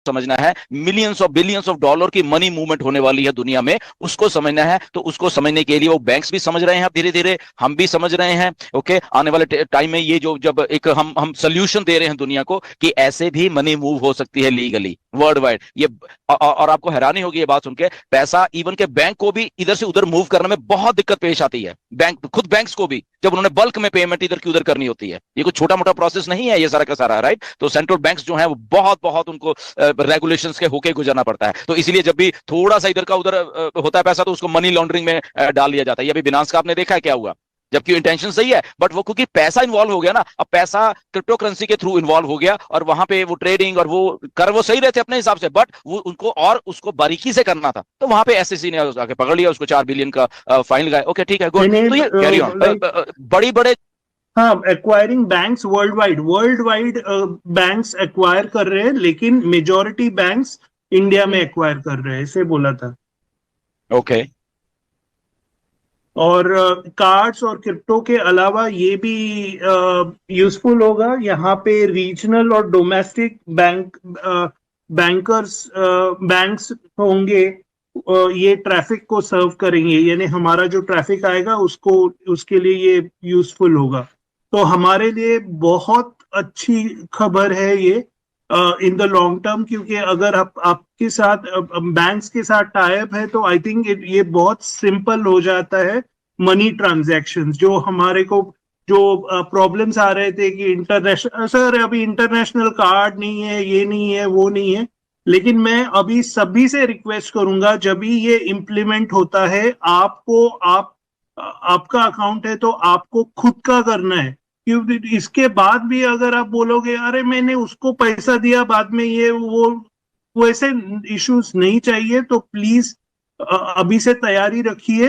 समझना है, millions of billions of dollar की मनी मूवमेंट होने वाली है दुनिया में, उसको समझना है। तो उसको समझने के लिए वो बैंक्स भी समझ रहे हैं, अब धीरे धीरे हम भी समझ रहे हैं। ओके, आने वाले टाइम में ये जो जब एक हम सोल्यूशन दे रहे हैं दुनिया को कि ऐसे भी मनी मूव हो सकती है लीगली वर्ल्ड वाइड। ये और आपको हैरानी होगी ये बात सुन के, पैसा इवन के बैंक को भी इधर से उधर मूव करने में बहुत दिक्कत पेश आती है, बैंक खुद बैंक्स को भी, जब उन्होंने बल्क में पेमेंट इधर की उधर करनी होती है। ये कोई छोटा मोटा प्रोसेस नहीं है ये सारा का सारा, राइट। तो सेंट्रल बैंक्स जो है वो बहुत बहुत उनको रेगुलेशंस के होके गुजरना पड़ता है। तो इसलिए जब भी थोड़ा सा इधर का उधर होता है पैसा, तो उसको मनी लॉन्ड्रिंग में डाल दिया जाता है। ये अभी बिनांस का आपने देखा है क्या हुआ, जबकि इंटेंशन सही है, बट वो क्योंकि पैसा इन्वॉल्व हो गया ना, अब पैसा क्रिप्टो करेंसी के थ्रू इन्वॉल्व हो गया, और वहां पे वो ट्रेडिंग और वो कर वो सही रहते अपने हिसाब से, बट वो उनको और उसको बारीकी से करना था, तो वहां पे एसएससी ने आके पकड़ लिया उसको, 4 बिलियन का फाइन लगाया। ओके ठीक है, गुड। तो ये कैरी ऑन, बड़ी बड़े हाँ, acquiring banks world wide banks acquire कर रहे हैं, लेकिन मेजॉरिटी बैंक्स इंडिया में एक्वायर कर रहे हैं, इसे बोला था। ओके और कार्ड्स और क्रिप्टो के अलावा ये भी यूजफुल होगा। यहाँ पे रीजनल और डोमेस्टिक बैंक्स होंगे, ये ट्रैफिक को सर्व करेंगे, यानी हमारा जो ट्रैफिक आएगा उसको, उसके लिए ये यूजफुल होगा। तो हमारे लिए बहुत अच्छी खबर है ये इन द लॉन्ग टर्म, क्योंकि अगर आपके साथ बैंक्स के साथ टाई अप है तो आई थिंक ये बहुत सिंपल हो जाता है मनी ट्रांजैक्शंस। जो हमारे को जो प्रॉब्लम्स आ रहे थे कि इंटरनेशनल, सर अभी इंटरनेशनल कार्ड नहीं है, ये नहीं है, वो नहीं है, लेकिन मैं अभी सभी से रिक्वेस्ट करूंगा, जब भी ये इम्प्लीमेंट होता है, आपका अकाउंट है तो आपको खुद का करना है। क्योंकि इसके बाद भी अगर आप बोलोगे अरे मैंने उसको पैसा दिया बाद में ये वो ऐसे इश्यूज नहीं चाहिए। तो प्लीज अभी से तैयारी रखिए।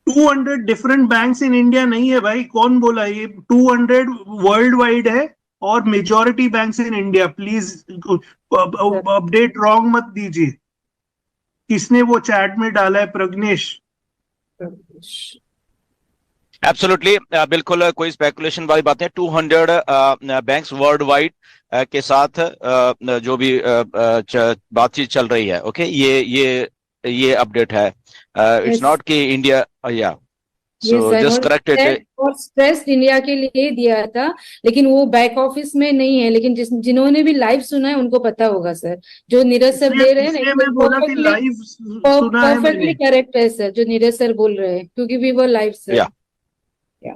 200 डिफरेंट बैंक्स इन इंडिया नहीं है भाई, कौन बोला ये? 200 वर्ल्ड वाइड है और majority banks in India. Please update wrong मत दीजिए। किसने वो चैट में डाला है? प्रग्नेश। एब्सोल्युटली, बिल्कुल कोई स्पेकुलेशन वाली बात है। 200 बैंक्स वर्ल्ड वाइड के साथ जो भी बातचीत चल रही है। ओके, ये अपडेट है। इट्स नॉट कि इंडिया, या सो जस्ट करेक्ट इट। और स्ट्रेस इंडिया के लिए दिया था, लेकिन वो बैक ऑफिस में नहीं है, लेकिन जिन्होंने भी लाइव सुना है उनको पता होगा सर, जो नीरज सर दे रहे हैं मैं बोला कि लाइव सुना है, परफेक्टली करेक्ट है सर जो नीरज सर बोल रहे हैं, क्योंकि वी वर लाइव सर।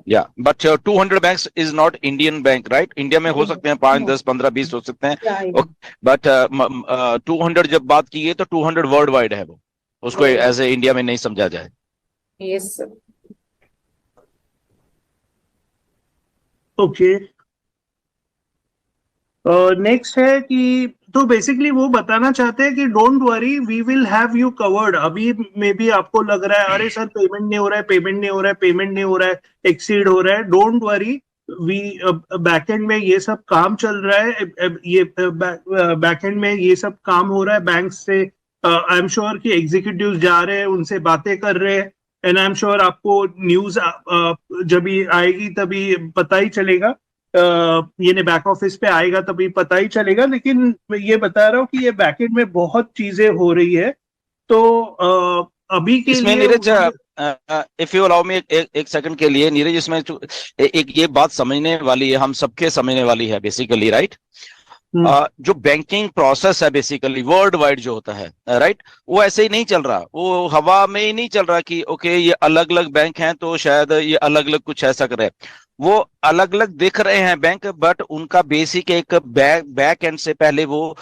या but 200 banks is not Indian bank, right. India में हो सकते हैं 5, 10, 15, 20 हो सकते हैं, बट 200 जब बात की है तो 200 वर्ल्ड वाइड है, वो उसको एज ए इंडिया में नहीं समझा जाए। Yes sir. ओके, नेक्स्ट है कि तो बेसिकली वो बताना चाहते हैं कि don't worry, we will have you covered. अभी में भी आपको लग रहा है अरे सर पेमेंट नहीं हो रहा है, पेमेंट नहीं हो रहा है, पेमेंट नहीं हो रहा है, एक्सीड हो रहा है, डोंट वरी, वी बैकएंड में ये सब काम चल रहा है। ये बैकएंड में ये सब काम हो रहा है। बैंक से आई एम श्योर कि एग्जीक्यूटिव जा रहे हैं, उनसे बातें कर रहे हैं, एंड आई एम श्योर आपको न्यूज जब भी आएगी तभी पता ही चलेगा। ये बैक ऑफिस पे आएगा तभी पता ही चलेगा। लेकिन मैं ये बता रहा हूँ कि ये बैकएंड में बहुत चीजें हो रही है। तो अभी के इसमें लिए Neeraj, if you allow me एक सेकंड के लिए नीरज, इसमें एक ये बात समझने वाली है, हम सबके समझने वाली है बेसिकली, राइट। जो बैंकिंग प्रोसेस है बेसिकली वर्ल्ड वाइड जो होता है, राइट, वो ऐसे ही नहीं चल रहा, वो हवा में ही नहीं चल रहा कि ओके ये अलग अलग बैंक हैं तो शायद ये अलग अलग कुछ ऐसा करे। वो अलग अलग दिख रहे हैं बैंक, बट उनका बेसिक एक बैक एंड से पहले वो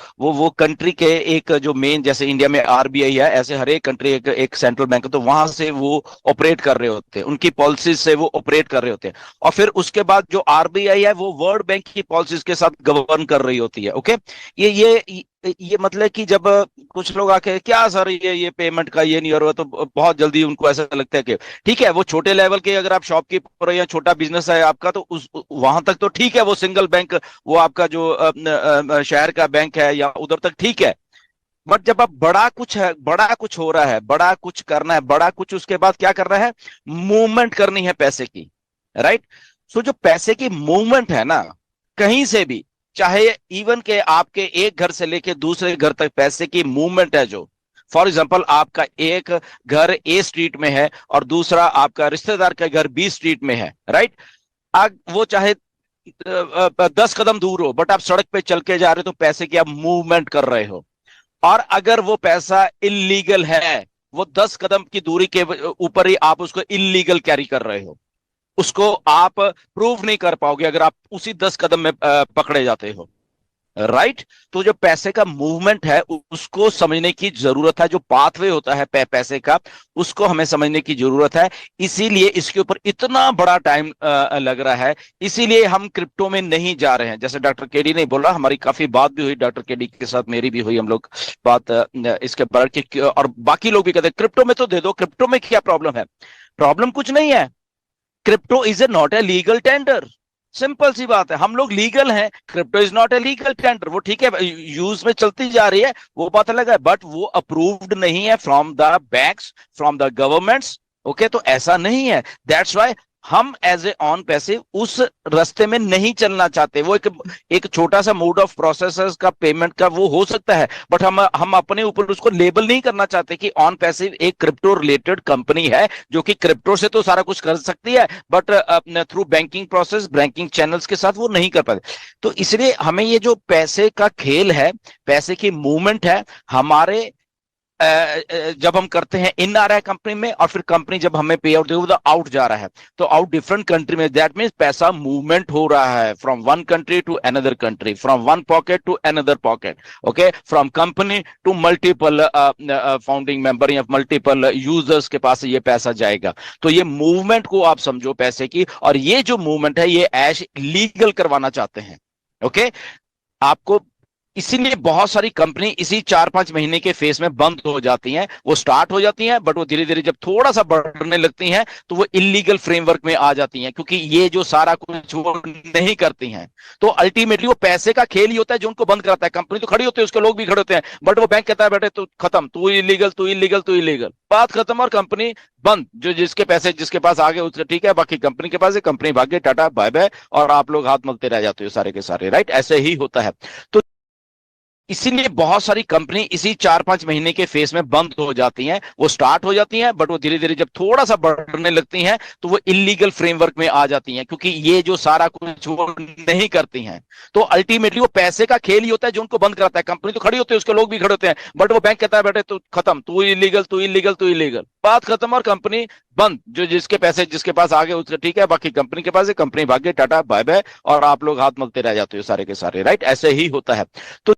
कंट्री के एक जो मेन, जैसे इंडिया में आरबीआई है, ऐसे हर एक कंट्री एक सेंट्रल बैंक है, तो वहां से वो ऑपरेट कर रहे होते हैं, उनकी पॉलिसीज से वो ऑपरेट कर रहे होते हैं। और फिर उसके बाद जो आरबीआई है वो वर्ल्ड बैंक की पॉलिसीज के साथ गवर्न कर रही होती है। ओके, ये मतलब कि जब कुछ लोग आके क्या सर ये पेमेंट का ये नहीं हो रहा, तो बहुत जल्दी उनको ऐसा लगता है कि ठीक है, वो छोटे लेवल के अगर आप शॉपकीपर या छोटा बिजनेस है आपका, तो उस वहां तक तो ठीक है, वो सिंगल बैंक, वो आपका जो शहर का बैंक है या उधर तक ठीक है। बट जब अब बड़ा कुछ है, बड़ा कुछ हो रहा है, बड़ा कुछ करना है, बड़ा कुछ उसके बाद क्या करना है, मूवमेंट करनी है पैसे की, राइट। सो जो पैसे की मूवमेंट है ना, कहीं से भी, चाहे इवन के आपके एक घर से लेके दूसरे घर तक पैसे की मूवमेंट है जो, फॉर एग्जाम्पल आपका एक घर ए स्ट्रीट में है और दूसरा आपका रिश्तेदार का घर बी स्ट्रीट में है, राइट। वो चाहे 10 कदम दूर हो, बट आप सड़क पे चल के जा रहे हो तो पैसे की आप मूवमेंट कर रहे हो। और अगर वो पैसा इलीगल है, वो 10 कदम की दूरी के ऊपर ही आप उसको इलीगल कैरी कर रहे हो, उसको आप प्रूव नहीं कर पाओगे अगर आप उसी 10 कदम में पकड़े जाते हो, राइट। तो जो पैसे का मूवमेंट है उसको समझने की जरूरत है, जो पाथवे होता है पैसे का, उसको हमें समझने की जरूरत है। इसीलिए इसके ऊपर इतना बड़ा टाइम लग रहा है, इसीलिए हम क्रिप्टो में नहीं जा रहे हैं। जैसे डॉक्टर केडी ने बोला, हमारी काफी बात भी हुई डॉक्टर केडी के साथ, मेरी भी हुई, हम लोग बात इसके बारे में, और बाकी लोग भी कहते हैं क्रिप्टो में तो दे दो, क्रिप्टो में क्या प्रॉब्लम है। प्रॉब्लम कुछ नहीं है, crypto is a not a legal tender, simple सी बात है। हम लोग लीगल हैं, crypto is not a legal tender. वो ठीक है, यूज में चलती जा रही है, वो बात अलग है, बट वो अप्रूव्ड नहीं है from the banks, from the governments. Okay, तो ऐसा नहीं है। दैट्स वाई हम एज ए ऑन पैसे उस रास्ते में नहीं चलना चाहते। वो एक छोटा सा मोड ऑफ प्रोसेस का पेमेंट का वो हो सकता है, बट हम अपने ऊपर उसको लेबल नहीं करना चाहते कि ऑन पैसिव एक क्रिप्टो रिलेटेड कंपनी है जो कि क्रिप्टो से तो सारा कुछ कर सकती है, but through banking process, banking channels के साथ वो नहीं कर पाते। तो इसलिए हमें ये जो पैसे का खेल है, पैसे की मूवमेंट है, हमारे जब हम करते हैं इन आ रहा है कंपनी में, और फिर कंपनी जब हमें पे आउट देगी तो आउट जा रहा है, तो आउट डिफरेंट कंट्री में, दैट मींस पैसा मूवमेंट हो रहा है from one country to another country, from one pocket to another pocket, okay, from company to multiple founding member या मल्टीपल यूजर्स के पास ये पैसा जाएगा। तो ये मूवमेंट को आप समझो पैसे की, और ये जो मूवमेंट है ये ऐश लीगल करवाना चाहते हैं, ओके। आपको इसीलिए बहुत सारी कंपनी इसी 4-5 महीने के फेस में बंद हो जाती हैं। वो स्टार्ट हो जाती हैं, बट वो धीरे धीरे जब थोड़ा सा बढ़ने लगती हैं तो वो इलीगल फ्रेमवर्क में आ जाती हैं, क्योंकि ये जो सारा कुछ वो नहीं करती हैं। तो अल्टीमेटली वो पैसे का खेल ही होता है जो उनको बंद कराता है। कंपनी तो खड़ी होती है, उसके लोग भी खड़े होते हैं, बट वो बैंक कहता है बेटे तू खत्म, तू इलीगल, तू इलीगल, तू इलीगल, बात खत्म और कंपनी बंद। जो जिसके पैसे जिसके पास आ गए उसका ठीक है, बाकी कंपनी के पास है, कंपनी भाग गई, टाटा बाय बाय, और आप लोग हाथ मलते रह जाते हो सारे के सारे, राइट। ऐसे ही होता है। तो इसीलिए बहुत सारी कंपनी इसी 4-5 महीने के फेस में बंद हो जाती हैं। वो स्टार्ट हो जाती हैं, बट वो धीरे धीरे जब थोड़ा सा बढ़ने लगती हैं तो वो इलीगल फ्रेमवर्क में आ जाती हैं, क्योंकि ये जो सारा कुछ वो नहीं करती हैं। तो अल्टीमेटली वो पैसे का खेल ही होता है जो उनको बंद कराता है। कंपनी तो खड़ी होती है, उसके लोग भी खड़े होते हैं, बट वो बैंक कहता है बेटे तू खत्म, तू इलीगल, तू इलीगल, तू इलीगल, बात खत्म और कंपनी बंद। जो जिसके पैसे जिसके पास आ गए उसका ठीक है, बाकी कंपनी के पास है, कंपनी भाग गई, टाटा बाय बाय, और आप लोग हाथ मलते रह जाते हो सारे के सारे, राइट। ऐसे ही होता है। तो